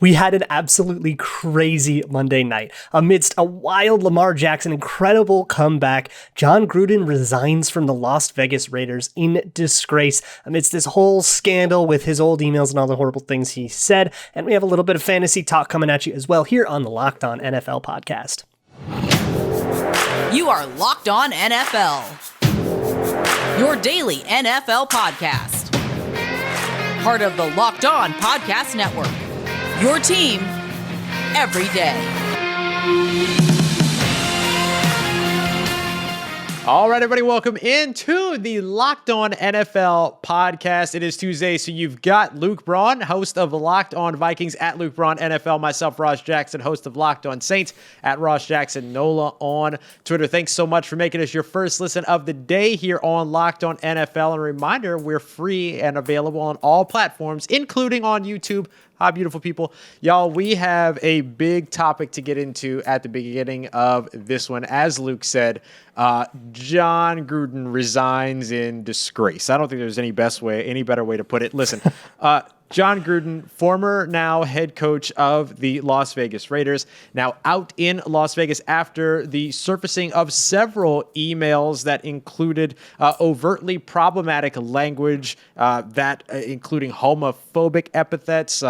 We had an absolutely crazy Monday night. Amidst a wild Lamar Jackson incredible comeback, Jon Gruden resigns from the Las Vegas Raiders in disgrace amidst this whole scandal with his old emails and all the horrible things he said. And we have a little bit of fantasy talk coming at you as well here on the Locked On NFL podcast. You are Locked On NFL, your daily NFL podcast. Part of the Locked On Podcast Network, your team every day. All right, everybody, welcome into the Locked On NFL podcast. It is Tuesday, so you've got Luke Braun, host of Locked On Vikings at Luke Braun NFL, myself, Ross Jackson, host of Locked On Saints at Ross Jackson Nola on Twitter. Thanks so much for making us your first listen of the day here on Locked On NFL. And a reminder, we're free and available on all platforms, including on YouTube. Hi, beautiful people. Y'all, we have a big topic to get into at the beginning of this one. As Luke said, Jon Gruden resigns in disgrace. I don't think there's any better way to put it. Listen, Jon Gruden, former now head coach of the Las Vegas Raiders, now out in Las Vegas after the surfacing of several emails that included overtly problematic language, including homophobic epithets,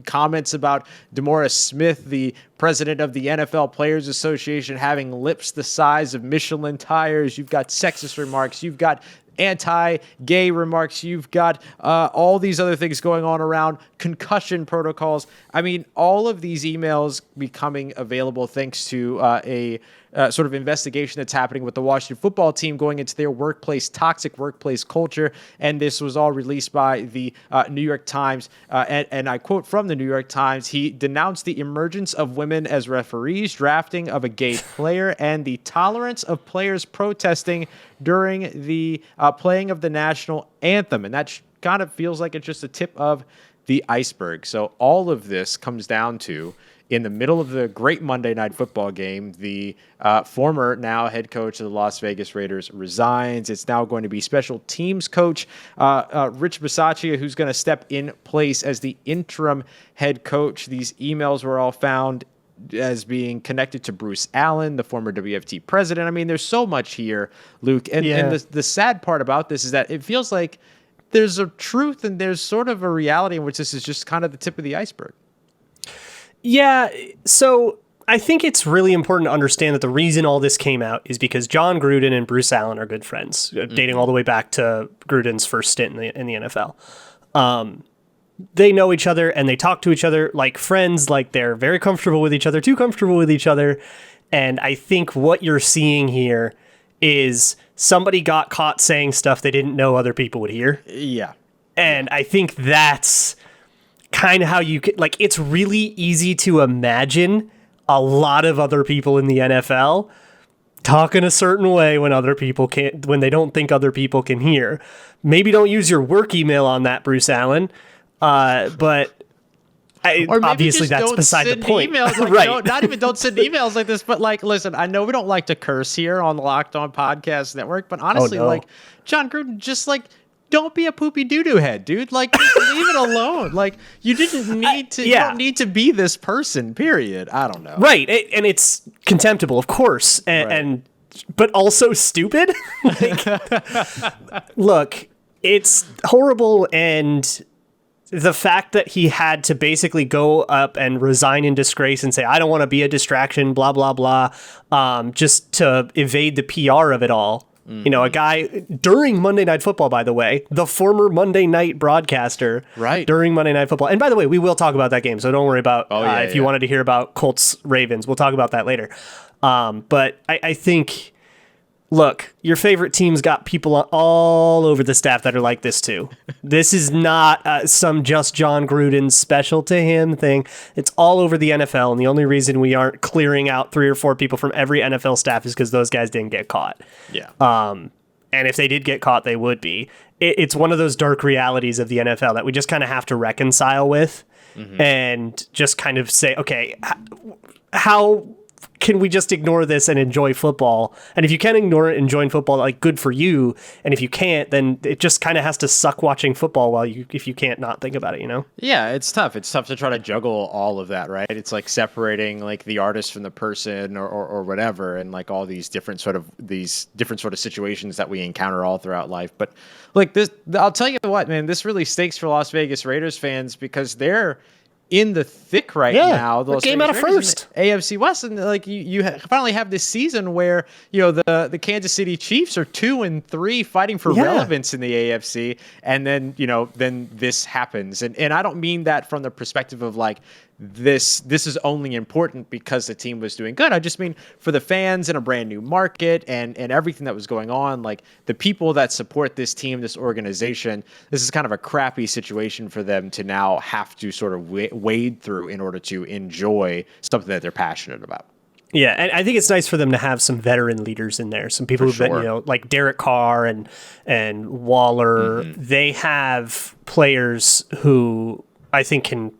comments about DeMaurice Smith, the president of the NFL Players Association, having lips the size of Michelin tires. You've got sexist remarks. You've got anti-gay remarks. You've got all these other things going on around concussion protocols. I mean, all of these emails becoming available thanks to a sort of investigation that's happening with the Washington football team going into their toxic workplace culture. And this was all released by the New York Times. And I quote from the New York Times, he denounced the emergence of women as referees, drafting of a gay player, and the tolerance of players protesting during the playing of the national anthem. And that kind of feels like it's just a tip of the iceberg. So all of this comes down to, in the middle of the great Monday Night Football game, the former now head coach of the Las Vegas Raiders resigns. It's now going to be special teams coach Rich Bisaccia, who's going to step in place as the interim head coach. These emails were all found as being connected to Bruce Allen, the former WFT president. I mean, there's so much here, Luke. And the sad part about this is that it feels like there's a truth and there's sort of a reality in which this is just kind of the tip of the iceberg. Yeah, so I think it's really important to understand that the reason all this came out is because Jon Gruden and Bruce Allen are good friends, dating all the way back to Gruden's first stint in the NFL. They know each other and they talk to each other like friends, like they're very comfortable with each other, too comfortable with each other. And I think what you're seeing here is somebody got caught saying stuff they didn't know other people would hear. Yeah. And I think that's kind of how you could, like, it's really easy to imagine a lot of other people in the NFL talking a certain way when they don't think other people can hear. Maybe don't use your work email on that, Bruce Allen. But obviously that's beside the point. Emails, like, right. Not even don't send emails like this, but like, listen, I know we don't like to curse here on the Locked On Podcast Network, but honestly, like, Jon Gruden, just like, don't be a poopy doo-doo head, dude. Like, just leave it alone. Like, you didn't need to. You don't need to be this person. Period. I don't know. Right, and it's contemptible, of course, and but also stupid. Look, it's horrible, and the fact that he had to basically go up and resign in disgrace and say, I don't want to be a distraction, blah blah blah, just to evade the PR of it all. You know, a guy during Monday Night Football, by the way, the former Monday night broadcaster during Monday Night Football. And by the way, we will talk about that game, so don't worry about if you wanted to hear about Colts Ravens. We'll talk about that later. But I think, look, your favorite team's got people all over the staff that are like this too. This is not some just Jon Gruden special to him thing. It's all over the NFL, and the only reason we aren't clearing out 3 or 4 people from every NFL staff is because those guys didn't get caught. Yeah. And if they did get caught, they would be. It's one of those dark realities of the NFL that we just kind of have to reconcile with and just kind of say, okay, how can we just ignore this and enjoy football? And if you can ignore it and enjoy football, like, good for you. And if you can't, then it just kind of has to suck watching football if you can't not think about it, you know? Yeah, it's tough. It's tough to try to juggle all of that, right? It's like separating like the artist from the person or whatever, and like all these different sort of situations that we encounter all throughout life. But like this, I'll tell you what, man, this really stinks for Las Vegas Raiders fans because they're in the thick right now. The game out of first. AFC West, and like you finally have this season where the Kansas City Chiefs are 2-3 fighting for relevance in the AFC, and then then this happens, and I don't mean that from the perspective of like this is only important because the team was doing good. I just mean for the fans in a brand new market and everything that was going on, like the people that support this team, this organization, this is kind of a crappy situation for them to now have to sort of wade through in order to enjoy something that they're passionate about. Yeah, and I think it's nice for them to have some veteran leaders in there, some people who've been, like Derek Carr and Waller. Mm-hmm. They have players who I think can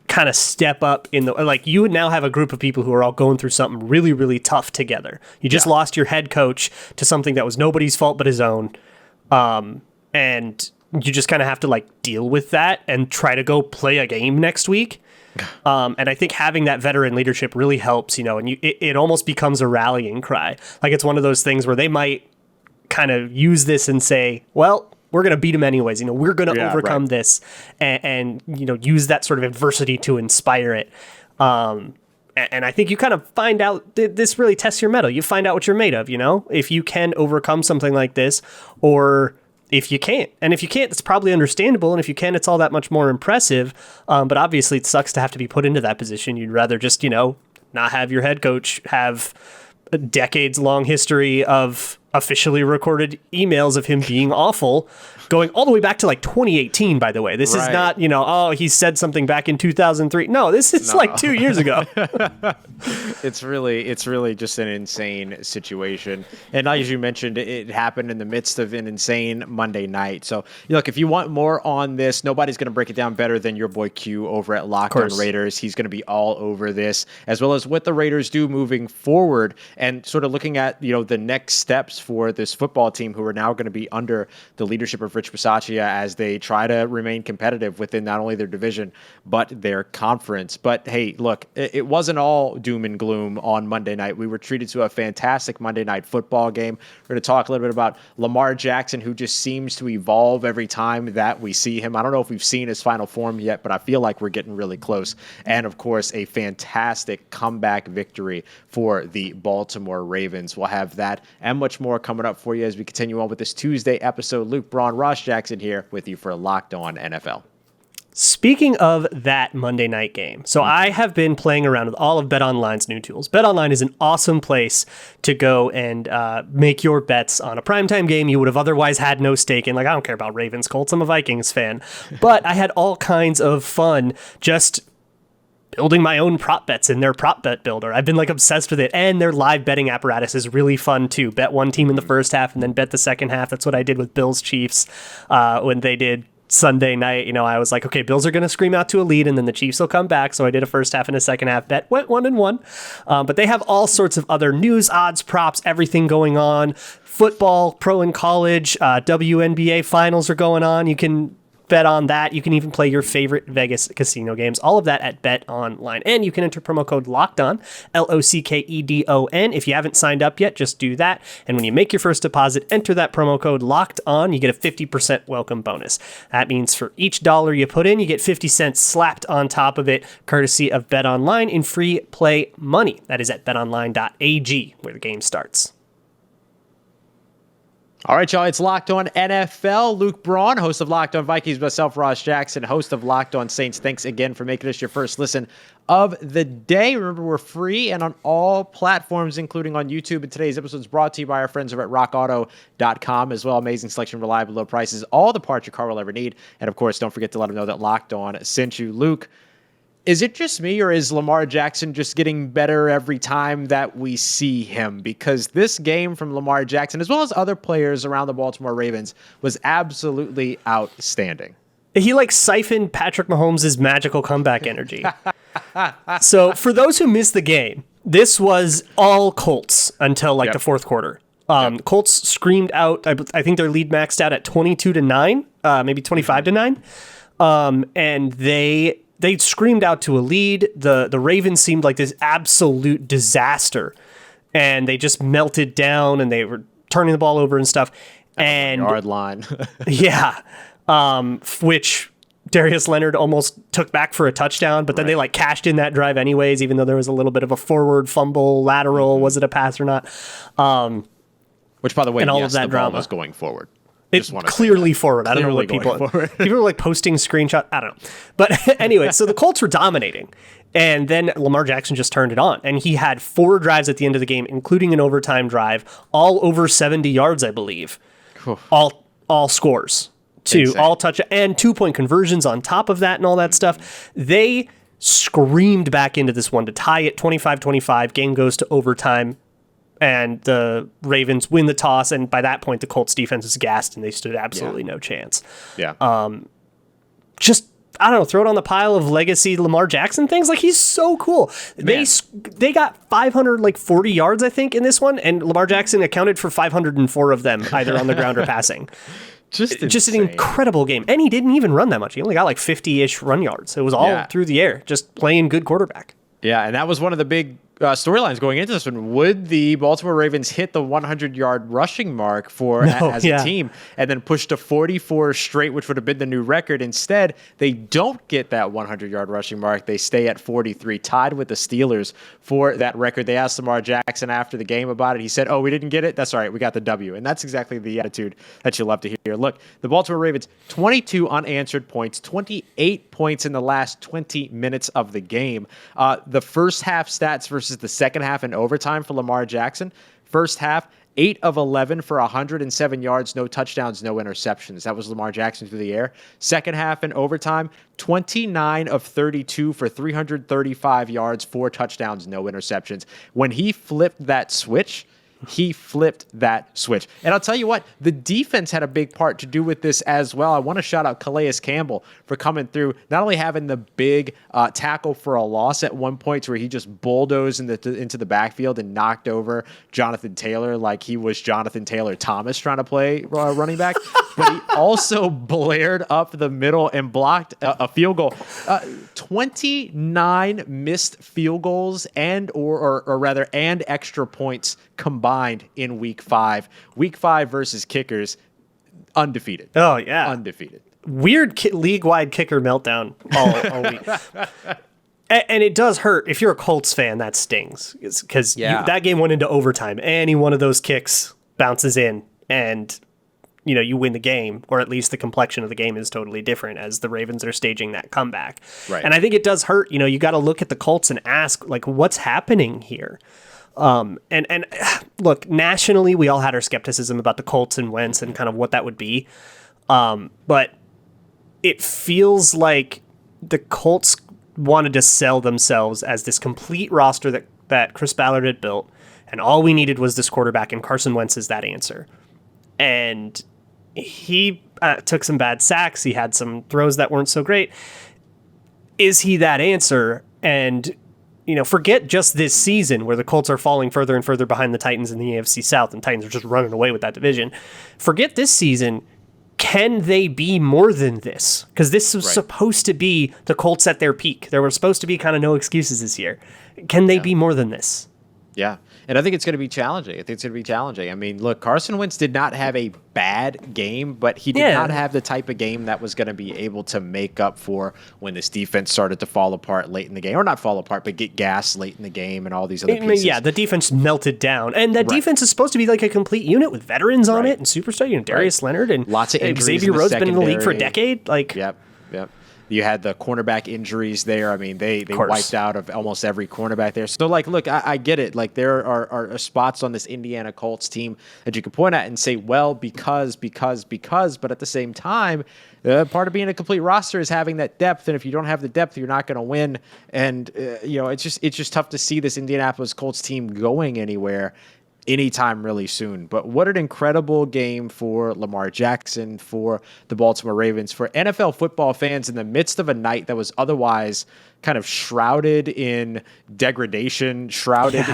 kind of step up like you would now have a group of people who are all going through something really, really tough together. You just lost your head coach to something that was nobody's fault but his own. And you just kind of have to like deal with that and try to go play a game next week. And I think having that veteran leadership really helps, and it almost becomes a rallying cry. Like it's one of those things where they might kind of use this and say, well, we're going to beat them anyways. We're going to overcome this and use that sort of adversity to inspire it. And I think you kind of find out this really tests your mettle. You find out what you're made of, if you can overcome something like this, or if you can't. And if you can't, it's probably understandable. And if you can, it's all that much more impressive. But obviously it sucks to have to be put into that position. You'd rather just, not have your head coach have a decades long history of officially recorded emails of him being awful, going all the way back to like 2018, by the way. This is not, he said something back in 2003. No, this is like 2 years ago. It's really just an insane situation. And as you mentioned, it happened in the midst of an insane Monday night. So look, if you want more on this, nobody's going to break it down better than your boy Q over at Locked On Raiders. He's going to be all over this, as well as what the Raiders do moving forward and sort of looking at, the next steps for this football team, who are now going to be under the leadership of Rich Bisaccia as they try to remain competitive within not only their division, but their conference. But hey, look, it wasn't all doom and gloom on Monday night. We were treated to a fantastic Monday night football game. We're going to talk a little bit about Lamar Jackson, who just seems to evolve every time that we see him. I don't know if we've seen his final form yet, but I feel like we're getting really close. And of course, a fantastic comeback victory for the Baltimore Ravens. We'll have that and much more coming up for you as we continue on with this Tuesday episode. Luke Braun, Ross Jackson here with you for Locked On NFL. Speaking of that Monday night game, so I have been playing around with all of BetOnline's new tools. BetOnline is an awesome place to go and make your bets on a primetime game you would have otherwise had no stake in. Like, I don't care about Ravens, Colts. I'm a Vikings fan. But I had all kinds of fun just building my own prop bets in their prop bet builder. I've been like obsessed with it, and their live betting apparatus is really fun too. Bet one team in the first half and then bet the second half. That's what I did with Bills Chiefs when they did Sunday night. I was like, okay, Bills are going to scream out to a lead and then the Chiefs will come back. So I did a first half and a second half bet, went 1-1. But they have all sorts of other news, odds, props, everything going on. Football, pro and college, WNBA finals are going on. You can bet on that. You can even play your favorite Vegas casino games. All of that at BetOnline. And you can enter promo code LOCKEDON, LOCKEDON. If you haven't signed up yet, just do that. And when you make your first deposit, enter that promo code LOCKEDON. You get a 50% welcome bonus. That means for each dollar you put in, you get 50 cents slapped on top of it, courtesy of BetOnline in free play money. That is at betonline.ag, where the game starts. All right, y'all, it's Locked On NFL. Luke Braun, host of Locked On Vikings, myself, Ross Jackson, host of Locked On Saints. Thanks again for making us your first listen of the day. Remember, we're free and on all platforms, including on YouTube. And today's episode is brought to you by our friends over at rockauto.com as well. Amazing selection, reliable low prices, all the parts your car will ever need. And of course, don't forget to let them know that Locked On sent you. Luke, is it just me, or is Lamar Jackson just getting better every time that we see him? Because this game from Lamar Jackson, as well as other players around the Baltimore Ravens, was absolutely outstanding. He siphoned Patrick Mahomes' magical comeback energy. So for those who missed the game, This was all Colts until the fourth quarter. Colts screamed out. I think their lead maxed out at 22-9, maybe 25-9. And they screamed out to a lead. The Ravens seemed like this absolute disaster, and they just melted down, and they were turning the ball over and stuff. And yard line. Yeah. Which Darius Leonard almost took back for a touchdown, but then they cashed in that drive anyways, even though there was a little bit of a forward fumble, lateral. Was it a pass or not? Which, by the way, and all of that the drama ball was going forward. It's clearly forward. I don't know what people were posting screenshots. I don't know. But anyway, so the Colts were dominating. And then Lamar Jackson just turned it on. And he had 4 drives at the end of the game, including an overtime drive, all over 70 yards, I believe. All scores. All touch and 2-point conversions on top of that and all that stuff. They screamed back into this one to tie it 25-25. Game goes to overtime. And the Ravens win the toss, and by that point, the Colts defense is gassed, and they stood absolutely no chance. Yeah. Just, I don't know, throw it on the pile of legacy Lamar Jackson things. He's so cool. Man. They got 540 yards, I think, in this one, and Lamar Jackson accounted for 504 of them, either on the ground or passing. Just an incredible game. And he didn't even run that much. He only got 50-ish run yards. It was all through the air, just playing good quarterback. Yeah, and that was one of the big storylines going into this one. Would the Baltimore Ravens hit the 100-yard rushing mark as a team and then push to 44 straight, which would have been the new record? Instead, they don't get that 100-yard rushing mark. They stay at 43, tied with the Steelers for that record. They asked Lamar Jackson after the game about it. He said, we didn't get it? That's all right. We got the W. And that's exactly the attitude that you love to hear. Look, the Baltimore Ravens, 22 unanswered points, 28 points in the last 20 minutes of the game. The first half stats versus the second half in overtime for Lamar Jackson. First half, 8 of 11 for 107 yards, no touchdowns, no interceptions. That was Lamar Jackson through the air. Second half in overtime, 29 of 32 for 335 yards, 4 touchdowns, no interceptions. When he flipped that switch, And I'll tell you what, the defense had a big part to do with this as well. I want to shout out Calais Campbell for coming through, not only having the big tackle for a loss at one point where he just bulldozed into the backfield and knocked over Jonathan Taylor like he was Jonathan Taylor Thomas trying to play running back, but he also blared up the middle and blocked a field goal. 29 missed field goals and extra points combined in week 5. Week 5 versus kickers, undefeated. Oh, yeah. Undefeated. Weird league-wide kicker meltdown all week. And it does hurt. If you're a Colts fan, that stings. Because that game went into overtime. Any one of those kicks bounces in, and you win the game, or at least the complexion of the game is totally different as the Ravens are staging that comeback. Right. And I think it does hurt. You got to look at the Colts and ask, what's happening here? And look, nationally, we all had our skepticism about the Colts and Wentz and kind of what that would be. But it feels like the Colts wanted to sell themselves as this complete roster that Chris Ballard had built, and all we needed was this quarterback, and Carson Wentz is that answer. And he took some bad sacks. He had some throws that weren't so great. Is he that answer? And forget just this season where the Colts are falling further and further behind the Titans in the AFC South, and Titans are just running away with that division. Forget this season. Can they be more than this? Because this was supposed to be the Colts at their peak. There were supposed to be kind of no excuses this year. Can they be more than this? Yeah. And I think it's going to be challenging. I mean, look, Carson Wentz did not have a bad game, but he did not have the type of game that was going to be able to make up for when this defense started to fall apart late in the game. Or not fall apart, but get gas late in the game and all these other pieces. Yeah, the defense melted down. And that defense is supposed to be like a complete unit with veterans on it and superstar, Darius Leonard and lots of injuries. Xavier Rhodes been in the league for a decade. Yep. You had the cornerback injuries there. I mean, they wiped out of almost every cornerback there. So, look, I get it. There are spots on this Indiana Colts team that you can point at and say, well, because. But at the same time, part of being a complete roster is having that depth. And if you don't have the depth, you're not going to win. And, it's just tough to see this Indianapolis Colts team going anywhere. anytime really soon. But what an incredible game for Lamar Jackson, for the Baltimore Ravens, for NFL football fans in the midst of a night that was otherwise kind of shrouded in degradation, shrouded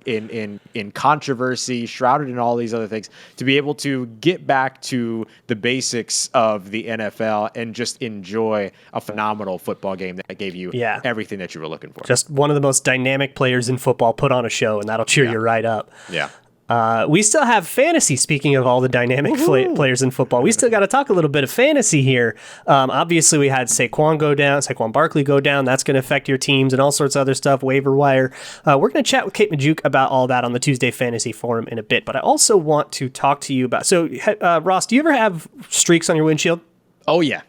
in controversy, shrouded in all these other things, to be able to get back to the basics of the NFL and just enjoy a phenomenal football game that gave you everything that you were looking for. Just one of the most dynamic players in football put on a show, and that'll cheer you right up. Yeah. We still have fantasy. Speaking of all the dynamic players in football, we still got to talk a little bit of fantasy here. Obviously, we had Saquon Barkley go down. That's going to affect your teams and all sorts of other stuff, waiver wire. We're going to chat with Kate Majuk about all that on the Tuesday Fantasy Forum in a bit. But I also want to talk to you about... So, Ross, do you ever have streaks on your windshield? Oh, yeah.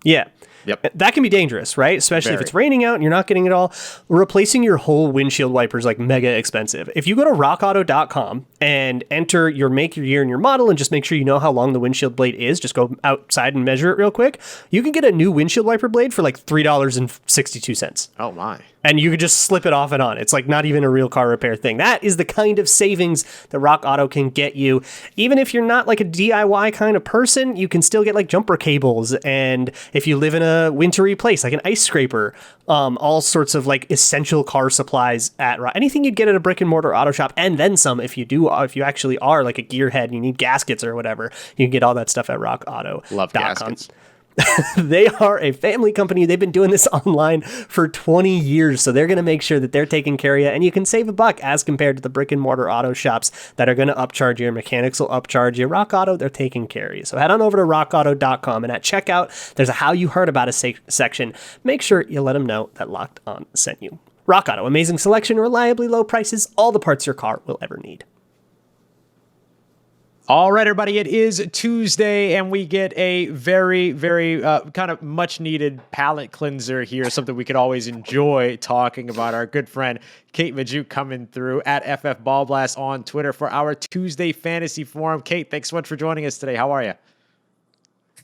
Yeah. Yep. That can be dangerous, right? Especially if it's raining out and you're not getting it all. Replacing your whole windshield wiper is like mega expensive. If you go to rockauto.com and enter your make, your year, and your model and just make sure you know how long the windshield blade is, just go outside and measure it real quick, you can get a new windshield wiper blade for like $3.62. Oh, my. And you could just slip it off and on. It's like not even a real car repair thing. That is the kind of savings that Rock Auto can get you. Even if you're not like a DIY kind of person, you can still get like jumper cables. And if you live in a wintry place, like an ice scraper, all sorts of like essential car supplies at anything you'd get at a brick and mortar auto shop, and then some. If you actually are like a gearhead and you need gaskets or whatever, you can get all that stuff at rockauto.com. Love gaskets. They are a family company. They've been doing this online for 20 years, so they're going to make sure that they're taking care of you, and you can save $1 as compared to the brick and mortar auto shops that are going to upcharge you. Your mechanics will upcharge you. Rock Auto, they're taking care of you. So head on over to rockauto.com, and at checkout, there's a How You Heard About Us section. Make sure you let them know that Locked On sent you. Rock Auto, amazing selection, reliably low prices, all the parts your car will ever need. All right, everybody, it is Tuesday, and we get a very, very kind of much-needed palate cleanser here, something we could always enjoy talking about. Our good friend Kate Majuk coming through at FF Ball Blast on Twitter for our Tuesday Fantasy Forum. Kate, thanks so much for joining us today. How are you?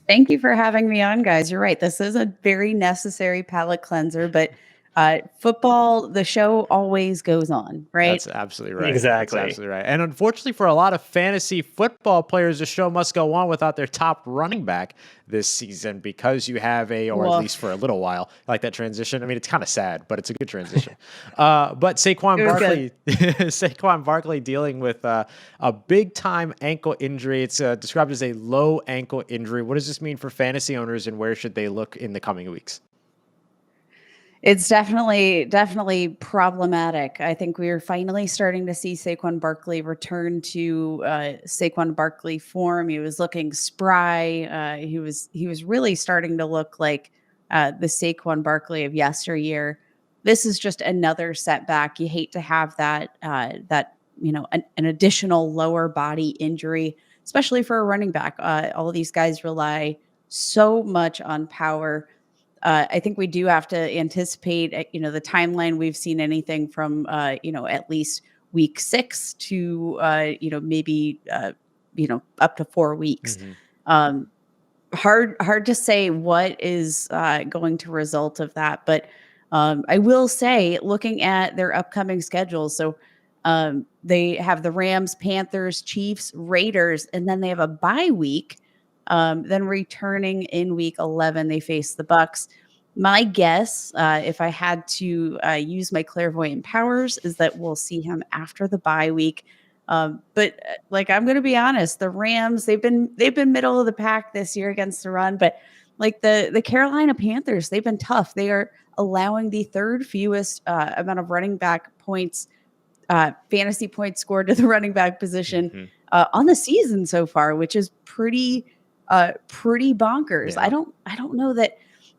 Thank you for having me on, guys. You're right. This is a very necessary palate cleanser, but football, the show always goes on, right? That's absolutely right. Exactly. That's absolutely right. And unfortunately for a lot of fantasy football players, the show must go on without their top running back this season because you have at least for a little while, like that transition. I mean, it's kind of sad, but it's a good transition. But Saquon Barkley dealing with a big-time ankle injury. It's described as a low ankle injury. What does this mean for fantasy owners, and where should they look in the coming weeks? It's definitely problematic. I think we're finally starting to see Saquon Barkley return to Saquon Barkley form. He was looking spry. He was really starting to look like the Saquon Barkley of yesteryear. This is just another setback. You hate to have that an additional lower body injury, especially for a running back. All of these guys rely so much on power. I think we do have to anticipate, the timeline. We've seen anything from, at least week 6 to, maybe, up to 4 weeks. Mm-hmm. Hard to say what is going to result of that. But I will say, looking at their upcoming schedule, so they have the Rams, Panthers, Chiefs, Raiders, and then they have a bye week. Then returning in week 11, they face the Bucks. My guess, if I had to use my clairvoyant powers, is that we'll see him after the bye week. But I'm going to be honest, the Rams, they've been middle of the pack this year against the run, but like the Carolina Panthers, they've been tough. They are allowing the third fewest amount of running back points, fantasy points scored to the running back position on the season so far, which is pretty bonkers. Yeah. I don't know that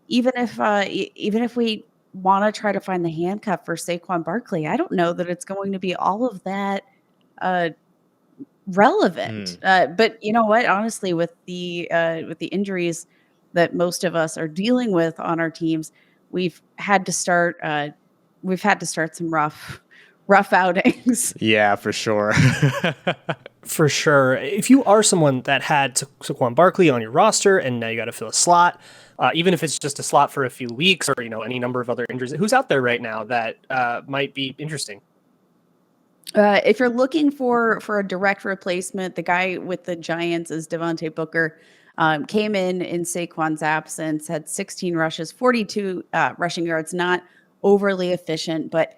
even if we want to try to find the handcuff for Saquon Barkley, I don't know that it's going to be all of that relevant. But you know what? Honestly, with the injuries that most of us are dealing with on our teams, we've had to start some rough outings. Yeah, for sure. For sure. If you are someone that had Saquon Barkley on your roster and now you got to fill a slot, even if it's just a slot for a few weeks or, any number of other injuries, who's out there right now that might be interesting? If you're looking for a direct replacement, the guy with the Giants is Devontae Booker. Came in Saquon's absence, had 16 rushes, 42 rushing yards, not overly efficient, but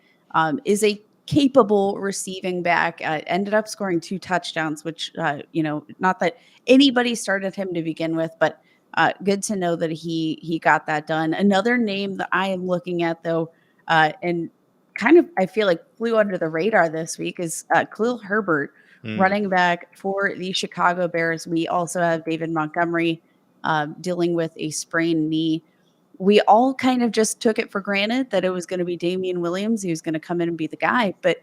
is a capable receiving back. Ended up scoring 2 touchdowns, which, not that anybody started him to begin with, but good to know that he got that done. Another name that I am looking at, though, and kind of I feel like flew under the radar this week is Khalil Herbert, running back for the Chicago Bears. We also have David Montgomery dealing with a sprained knee. We all kind of just took it for granted that it was going to be Damian Williams. He was going to come in and be the guy. But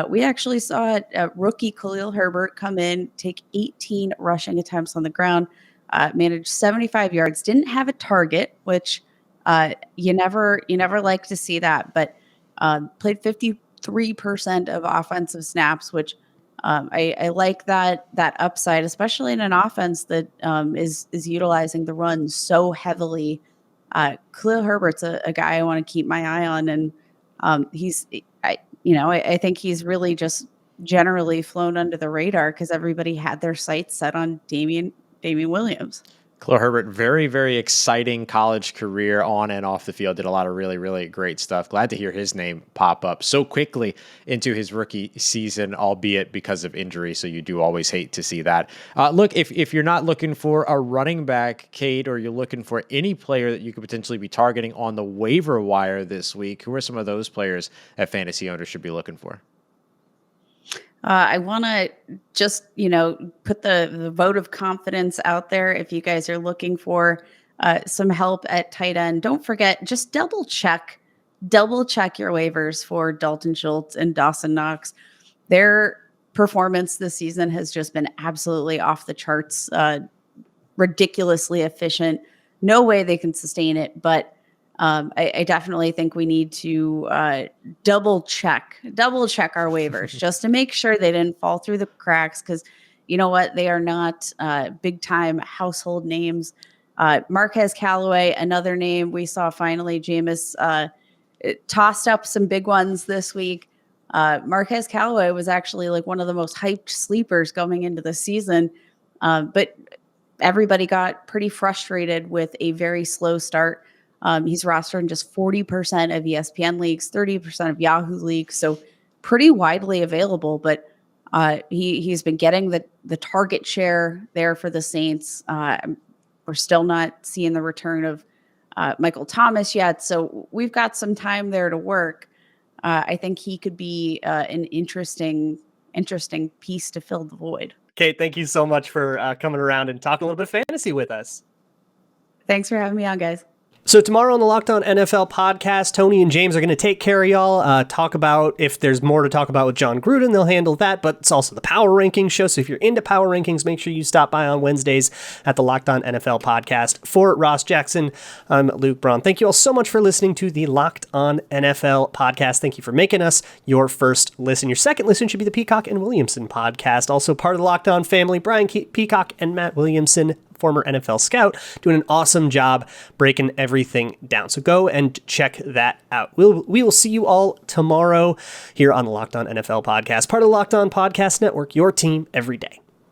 we actually saw rookie Khalil Herbert come in, take 18 rushing attempts on the ground, managed 75 yards, didn't have a target, which you never like to see that, but played 53% of offensive snaps, which I like that upside, especially in an offense that is utilizing the run so heavily. Khalil Herbert's a guy I want to keep my eye on, and I think he's really just generally flown under the radar because everybody had their sights set on Damian Williams. Khalil Herbert, very, very exciting college career on and off the field. Did a lot of really, really great stuff. Glad to hear his name pop up so quickly into his rookie season, albeit because of injury. So you do always hate to see that. Look, if you're not looking for a running back, Kate, or you're looking for any player that you could potentially be targeting on the waiver wire this week, who are some of those players that fantasy owners should be looking for? I want to just, put the vote of confidence out there. If you guys are looking for some help at tight end, don't forget, just double check your waivers for Dalton Schultz and Dawson Knox. Their performance this season has just been absolutely off the charts, ridiculously efficient. No way they can sustain it, but I definitely think we need to double check our waivers just to make sure they didn't fall through the cracks. Because you know what, they are not big time household names. Marquez Callaway, another name we saw finally. Jameis tossed up some big ones this week. Marquez Callaway was actually like one of the most hyped sleepers going into the season, but everybody got pretty frustrated with a very slow start. He's rostered in just 40% of ESPN leagues, 30% of Yahoo leagues, so pretty widely available. But he's been getting the target share there for the Saints. We're still not seeing the return of Michael Thomas yet, so we've got some time there to work. I think he could be an interesting piece to fill the void. Kate, thank you so much for coming around and talking a little bit of fantasy with us. Thanks for having me on, guys. So tomorrow on the Locked On NFL podcast, Tony and James are going to take care of y'all, talk about if there's more to talk about with Jon Gruden, they'll handle that, but it's also the Power Rankings show. So if you're into Power Rankings, make sure you stop by on Wednesdays at the Locked On NFL podcast. For Ross Jackson, I'm Luke Braun. Thank you all so much for listening to the Locked On NFL podcast. Thank you for making us your first listen. Your second listen should be the Peacock and Williamson podcast, also part of the Locked On family. Brian Peacock and Matt Williamson, former NFL scout, doing an awesome job breaking everything down. So go and check that out. We will see you all tomorrow here on the Locked On NFL podcast, part of the Locked On Podcast Network, your team every day.